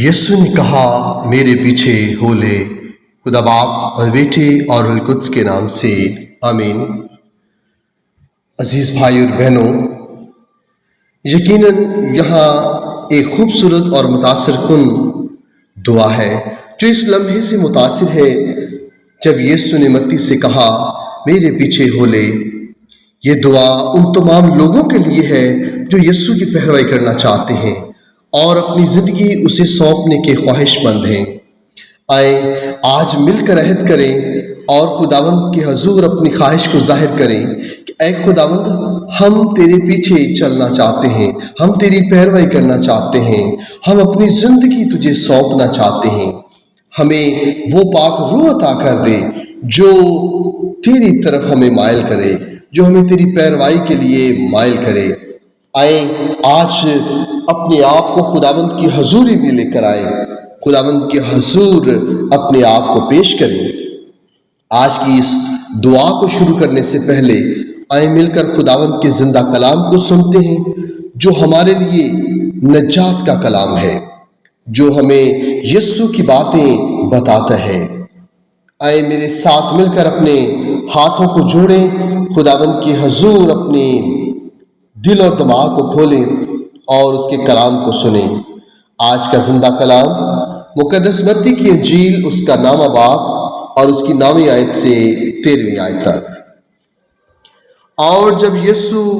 یسوع نے کہا میرے پیچھے ہو لے، خدا باپ اور بیٹے اور روح القدس کے نام سے آمین۔ عزیز بھائی اور بہنوں، یقیناً یہاں ایک خوبصورت اور متاثر کن دعا ہے جو اس لمحے سے متاثر ہے جب یسوع نے متی سے کہا میرے پیچھے ہو لے۔ یہ دعا ان تمام لوگوں کے لیے ہے جو یسوع کی پیروی کرنا چاہتے ہیں اور اپنی زندگی اسے سونپنے کے خواہش مند ہیں۔ آئیں آج مل کر عہد کریں اور خداوند کے حضور اپنی خواہش کو ظاہر کریں کہ اے خداوند، ہم تیرے پیچھے چلنا چاہتے ہیں، ہم تیری پیروی کرنا چاہتے ہیں، ہم اپنی زندگی تجھے سونپنا چاہتے ہیں۔ ہمیں وہ پاک روح عطا کر دے جو تیری طرف ہمیں مائل کرے، جو ہمیں تیری پیروی کے لیے مائل کرے۔ آئیں آج اپنے آپ کو خداوند کی حضوری میں لے کر آئیں، خداوند کے حضور اپنے آپ کو پیش کریں۔ آج کی اس دعا کو شروع کرنے سے پہلے آئیں مل کر خداوند کے زندہ کلام کو سنتے ہیں جو ہمارے لیے نجات کا کلام ہے، جو ہمیں یسوع کی باتیں بتاتا ہے۔ آئیں میرے ساتھ مل کر اپنے ہاتھوں کو جوڑیں، خداوند کے حضور اپنے دل اور دماغ کو کھولیں اور اس کے کلام کو سنیں۔ آج کا زندہ کلام مقدس متی کی انجیل اس کا نامہ باب اور اس کی 9ویں آیت سے 13ویں آیت تک۔ اور جب یسوع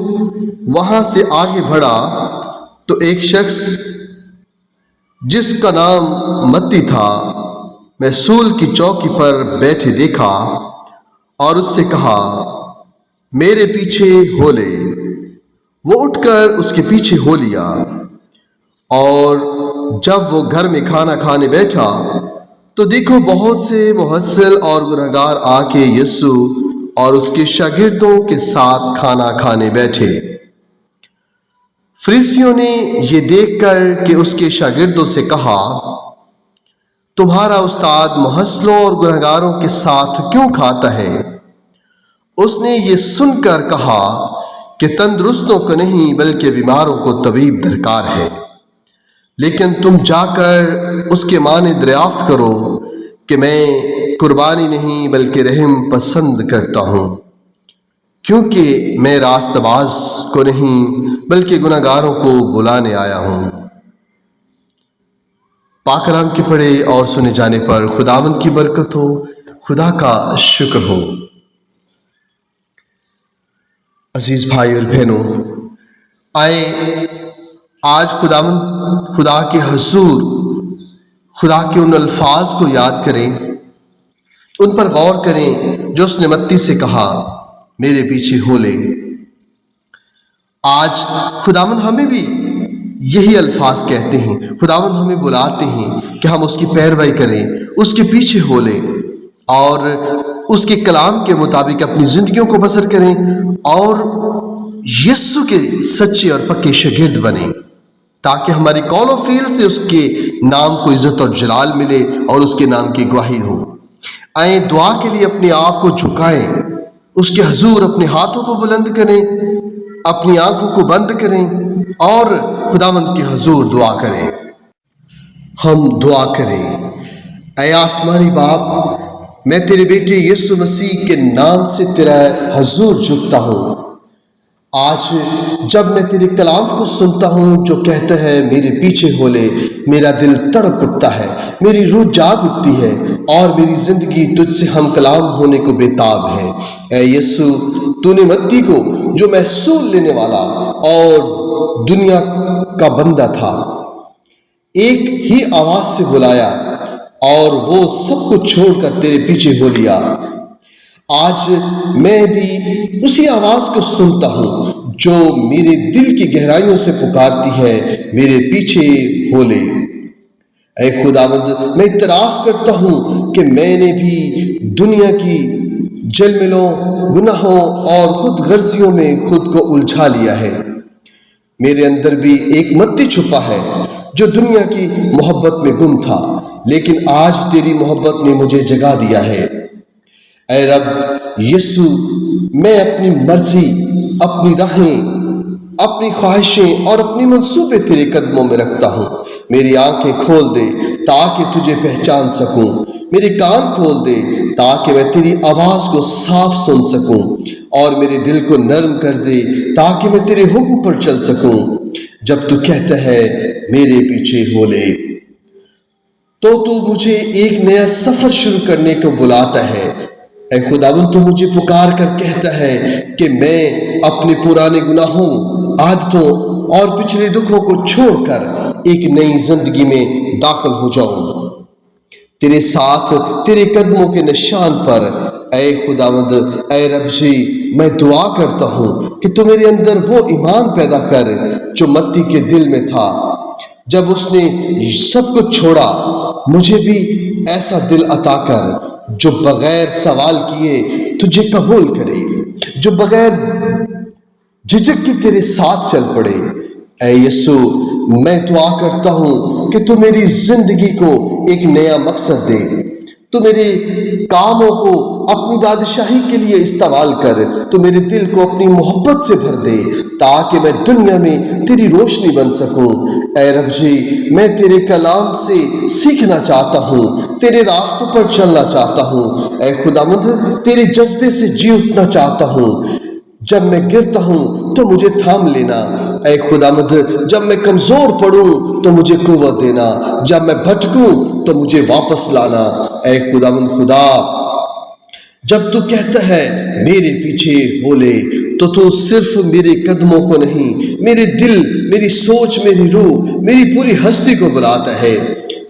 وہاں سے آگے بڑھا تو ایک شخص جس کا نام متی تھا محصول کی چوکی پر بیٹھے دیکھا اور اس سے کہا میرے پیچھے ہو لے۔ وہ اٹھ کر اس کے پیچھے ہو لیا، اور جب وہ گھر میں کھانا کھانے بیٹھا تو دیکھو بہت سے محصل اور گنہگار آ کے یسوع اور اس کے شاگردوں کے ساتھ کھانا کھانے بیٹھے۔ فریسیوں نے یہ دیکھ کر کہ اس کے شاگردوں سے کہا تمہارا استاد محصلوں اور گنہگاروں کے ساتھ کیوں کھاتا ہے؟ اس نے یہ سن کر کہا کہ تندرستوں کو نہیں بلکہ بیماروں کو طبیب درکار ہے، لیکن تم جا کر اس کے معنی دریافت کرو کہ میں قربانی نہیں بلکہ رحم پسند کرتا ہوں، کیونکہ میں راست باز کو نہیں بلکہ گنہگاروں کو بلانے آیا ہوں۔ پاک کلام کے پڑھے اور سنے جانے پر خداوند کی برکت ہو، خدا کا شکر ہو۔ عزیز بھائی اور بہنوں، آئیں آج خدا کے حضور، خدا کے ان الفاظ کو یاد کریں، ان پر غور کریں جو اس نے متی سے کہا میرے پیچھے ہو لے۔ آج خداوند ہمیں بھی یہی الفاظ کہتے ہیں، خداوند ہمیں بلاتے ہیں کہ ہم اس کی پیروی کریں، اس کے پیچھے ہو لیں اور اس کے کلام کے مطابق اپنی زندگیوں کو بسر کریں اور یسوع کے سچے اور پکے شاگرد بنیں، تاکہ ہماری قول و فعل سے اس کے نام کو عزت اور جلال ملے اور اس کے نام کی گواہی ہو۔ آئیں دعا کے لیے اپنے آپ کو جھکائیں، اس کے حضور اپنے ہاتھوں کو بلند کریں، اپنی آنکھوں کو بند کریں اور خداوند کے حضور دعا کریں۔ ہم دعا کریں۔ اے آسمانی باپ، میں تیرے بیٹے یسوع مسیح کے نام سے تیرا حضور جھکتا ہوں۔ آج جب میں تیرے کلام کو سنتا ہوں جو کہتا ہے میرے پیچھے ہو لے، میرا دل تڑپ اٹھتا ہے، میری روح جاگ اٹھتی ہے اور میری زندگی تجھ سے ہم کلام ہونے کو بےتاب ہے۔ اے یسوع، تو نے متی کو جو محصول لینے والا اور دنیا کا بندہ تھا ایک ہی آواز سے بلایا اور وہ سب کچھ چھوڑ کر تیرے پیچھے ہو لیا۔ آج میں بھی اسی آواز کو سنتا ہوں جو میرے دل کی گہرائیوں سے پکارتی ہے میرے پیچھے ہو لے۔ اے خداوند، میں اعتراف کرتا ہوں کہ میں نے بھی دنیا کی جلملوں، گناہوں اور خود غرضیوں میں خود کو الجھا لیا ہے۔ میرے اندر بھی ایک متی چھپا ہے جو دنیا کی محبت میں گم تھا، لیکن آج تیری محبت نے مجھے جگا دیا ہے۔ اے رب یسوع، میں اپنی مرضی، اپنی راہیں अपनी ख्वाहिशें और अपनी मंसूबे तेरे कदमों में रखता हूँ। मेरी आंखें खोल दे ताकि तुझे पहचान सकूं, मेरे कान खोल दे ताकि मैं तेरी आवाज़ को साफ सुन सकूं, और मेरे दिल को नरम कर दे ताकि मैं तेरे हुक्म पर चल सकूं। जब तू कहता है मेरे पीछे हो ले, तो तू मुझे एक नया सफ़र शुरू करने को बुलाता है। ऐ खुदावंद, तू मुझे पुकार कर कहता है कि मैं अपने पुराने गुनाहों, आदतों और पिछले दुखों को छोड़कर एक नई जिंदगी में दाखिल हो जाऊं। तेरे साथ तेरे कदमों के निशान पर ऐ खुदावंद, ऐ रब जी, मैं दुआ करता हूँ कि तू मेरे अंदर वो ईमान पैदा कर जो मत्ती के दिल में था। जब उसने सब कुछ छोड़ा, मुझे भी ऐसा दिल अता कर जो बगैर सवाल किए तुझे कबूल करे, जो बगैर झिझक के तेरे साथ चल पड़े। ऐ यीशु, मैं दुआ करता हूँ कि तू मेरी जिंदगी को एक नया मकसद दे, तू मेरे कामों को अपनी बादशाही के लिए इस्तेमाल कर, तू मेरे दिल को अपनी मोहब्बत से भर दे ताकि मैं दुनिया में तेरी रोशनी बन सकूं। ऐ रब जी, मैं तेरे कलाम से सीखना चाहता हूँ, तेरे रास्तों पर चलना चाहता हूँ। ऐ खुदावंद, तेरे जज्बे से जी उठना चाहता हूँ। जब मैं गिरता हूँ तो मुझे थाम लेना। ऐ खुदावंद, जब मैं कमज़ोर पड़ूँ तो मुझे कुव्वत देना, जब मैं भटकूँ तो मुझे वापस लाना। ऐ खुदावंद खुदा, जब तू कहता है मेरे पीछे हो ले, तो तू सिर्फ मेरे कदमों को नहीं, मेरे दिल, मेरी सोच, मेरी रूह, मेरी पूरी हस्ती को बुलाता है।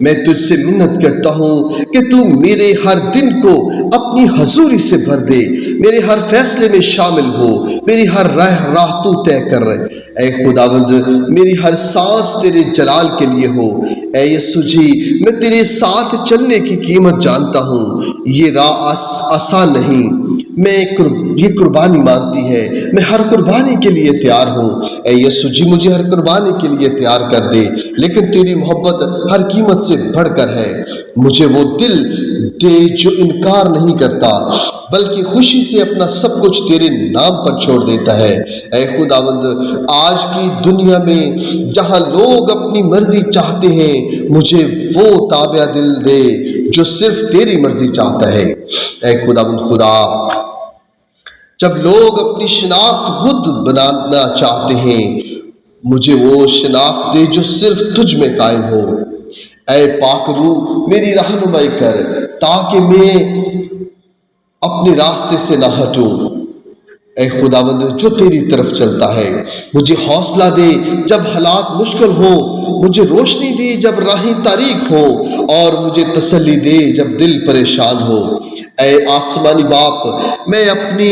मैं तुझसे मिन्नत करता हूँ कि तू मेरे हर दिन को अपनी हजूरी से भर दे, मेरे हर फैसले में शामिल हो, मेरी हर राह तू तय कर। ऐ खुदावंद, मेरी हर सांस तेरे जलाल के लिए हो। ऐ यीशु जी, मैं तेरे साथ चलने की कीमत जानता हूँ। ये राह आसान नहीं, ये कुर्बानी मांगती है। मैं हर कुर्बानी के लिए तैयार हूँ। ऐ यीशु जी, मुझे हर कुर्बानी के लिए तैयार कर दे, लेकिन तेरी मोहब्बत हर कीमत से बढ़कर है। मुझे वो दिल दे जो इनकार नहीं करता, बल्कि खुशी से अपना सब कुछ तेरे नाम पर छोड़ देता है। ऐ खुदावंद, आज की दुनिया में जहाँ लोग अपनी मर्जी चाहते हैं, मुझे वो ताबिया दिल दे जो सिर्फ तेरी मर्जी चाहता है। ऐ खुदावंद खुदा, जब लोग अपनी शिनाख्त खुद बनाना चाहते हैं, मुझे वो शिनाख्त दे जो सिर्फ तुझ में कायम हो। ऐ पाक रूह, मेरी रहनुमाई कर ताकि मैं अपने रास्ते से ना हटूं। ऐ खुदावंद, जो तेरी तरफ चलता है, मुझे हौसला दे जब हालात मुश्किल हो, मुझे रोशनी दे जब राहें तारीक हो, और मुझे तसल्ली दे जब दिल परेशान हो। ऐ आसमानी बाप, मैं अपनी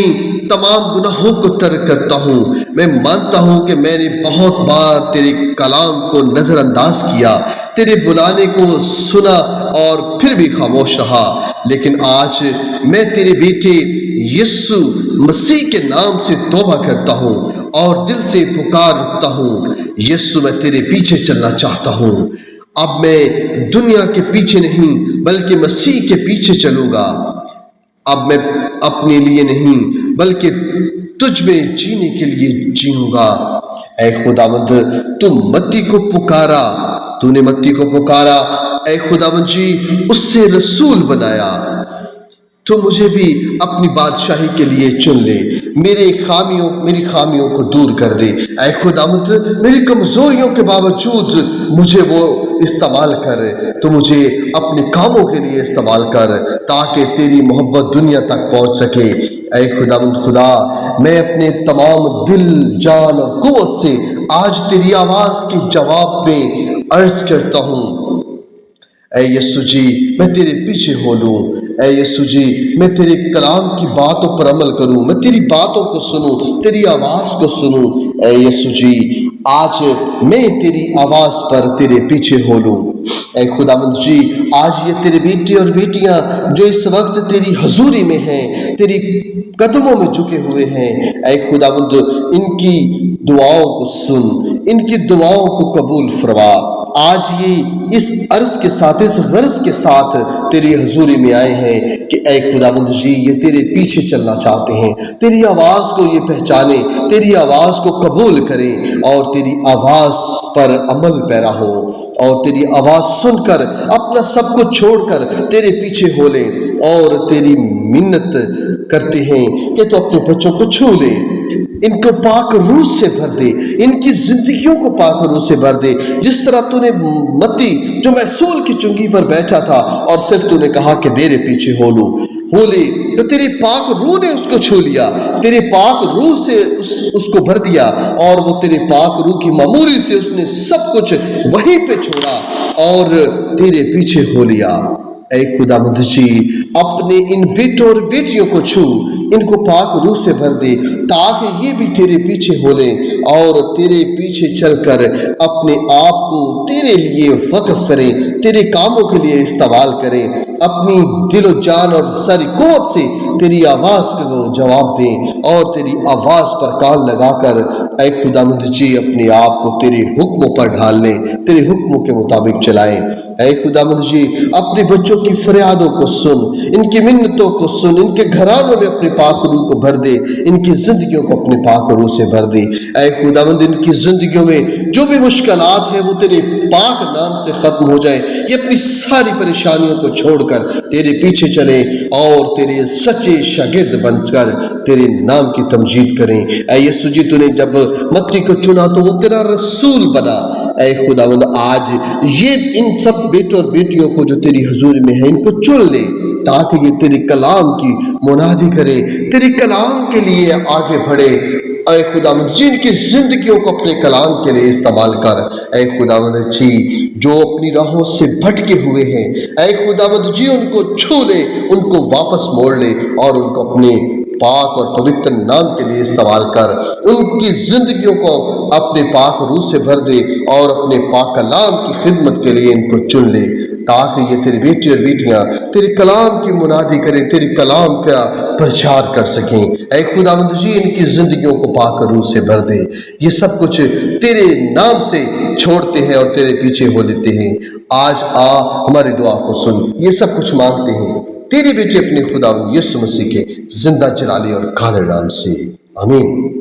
तमाम गुनाहों को तर्क करता हूँ। मैं मानता हूँ कि मैंने बहुत बार तेरे कलाम को नज़रअंदाज किया, तेरे बुलाने को सुना और फिर भी खामोश रहा। लेकिन आज मैं तेरे बेटे यीशु मसीह के नाम से तौबा करता हूँ और दिल से पुकार उठता हूँ, यीशु, मैं तेरे पीछे चलना चाहता हूँ। अब मैं दुनिया के पीछे नहीं, बल्कि मसीह के पीछे चलूँगा। अब मैं अपने लिए नहीं, बल्कि तुझ में जीने के लिए जीऊँगा। ऐ खुदावंद, तू मत्ती को पुकारा, तूने मत्ती को पुकारा। ऐ खुदावंद जी, उससे रसूल बनाया। तो मुझे भी अपनी बादशाही के लिए चुन ले। मेरी खामियों को दूर कर दे। ऐ खुदावंद, मेरी कमजोरियों के बावजूद मुझे वो इस्तेमाल कर, तो मुझे अपने कामों के लिए इस्तेमाल कर, ताकि तेरी मोहब्बत दुनिया तक पहुंच सके। ऐ खुदावंद खुदा, मैं अपने तमाम दिल, जान और कुव्वत से आज तेरी आवाज के जवाब में अर्ज करता हूँ, ऐ यीशु जी, मैं तेरे पीछे हो लूँ। ऐ यीशु जी, मैं तेरे कलाम की बातों पर अमल करूँ, मैं तेरी बातों को सुनूँ, तेरी आवाज़ को सुनूँ। ऐ यीशु जी, आज मैं तेरी आवाज़ पर तेरे पीछे हो लूँ। ऐ खुदावंद जी, आज ये तेरे बेटे और बेटियाँ जो इस वक्त तेरी हजूरी में हैं, तेरी कदमों में झुके हुए हैं, ऐ खुदावंद, इनकी दुआओं को सुन, इनकी दुआओं को कबूल फरमा। आज ये इस अर्ज के साथ, इस गर्ज के साथ तेरी हजूरी में आए हैं कि ऐ खुदावंद जी, ये तेरे पीछे चलना चाहते हैं, तेरी आवाज़ को ये पहचाने, तेरी आवाज़ को कबूल करें और तेरी आवाज़ पर अमल पैरा हो और तेरी आवाज़ सुनकर अपना सब कुछ छोड़कर तेरे पीछे हो ले। और तेरी मिन्नत करते हैं कि तो अपने बच्चों को छू ले, इनको पाक रूह से भर दे, इनकी जिंदगियों को पाक रूह से भर दे। जिस तरह तूने मत्ती जो मैसूल की चुंगी पर बैठा था और सिर्फ तूने कहा कि मेरे पीछे हो ले, तो तेरी पाक रूह ने उसको छू लिया, तेरे पाक रूह से उसको भर दिया और वो तेरे पाक रूह की मामूरी से उसने सब कुछ वहीं पे छोड़ा और तेरे पीछे हो लिया। ऐ खुदावंद जी, अपने इन बेटों और बेटियों को छू, इनको पाक रूह से भर दे ताकि ये भी तेरे पीछे हो लें और तेरे पीछे चलकर अपने आप को तेरे लिए वक्फ करें, तेरे कामों के लिए इस्तेमाल करें, अपनी दिलो जान और सारी कुव्वत से तेरी आवाज़ को जवाब दें और तेरी आवाज़ पर कान लगाकर ऐ खुदावंद जी अपने आप को तेरे हुक्मों पर ढाल लें, तेरे हुक्मों के मुताबिक चलाएं। ऐ खुदावंद जी, अपने बच्चों की फरियादों को सुन, इनकी मिन्नतों को सुन, इनके घरानों में अपने पाक रूह को भर दे, इनकी जिंदगियों को अपने पाक रूह से भर दे। ऐ खुदावंद, इनकी जिंदगियों में जो भी मुश्किलात हैं वो तेरे पाक नाम से खत्म हो जाए। ये अपनी सारी परेशानियों को छोड़कर तेरे पीछे चले और तेरे सच्चे शागिर्द बनकर तेरे नाम की तमजीद करें। ऐ यीशु जी, तूने जब मत्ती को चुना तो वो तेरा रसूल बना। ऐ खुदावंद, आज ये इन सब बेटों और बेटियों को जो तेरी हुजूरी में है, इनको चुन ले ताकि ये तेरे कलाम की मुनादी करे, तेरे कलाम के लिए आगे बढ़े। ऐ खुदावंद जी, इनकी जिंदगियों को अपने कलाम के लिए इस्तेमाल कर। ऐ खुदावंद जी, जो अपनी राहों से भटके हुए हैं, ऐ खुदावंद जी, उनको छू ले, उनको वापस मोड़ ले और उनको अपने पाक और पवित्र नाम के लिए इस्तेमाल कर। उनकी जिंदगियों को अपने पाक रूह से भर दे और अपने पाक कलाम की खिदमत के लिए इनको चुन ले ताकि ये तेरी बेटी और बेटियां तेरे कलाम की मुनादी करें, तेरे कलाम का प्रचार कर सकें। ऐ खुदावंद जी, इनकी जिंदगियों को पाक रूह से भर दे। ये सब कुछ तेरे नाम से छोड़ते हैं और तेरे पीछे हो लेते हैं। आज आ हमारी दुआ को सुन, ये सब कुछ मांगते हैं तेरी बेटी अपने खुदावंद यीशु मसीह के जिंदा जलाली और कादर नाम से, आमीन।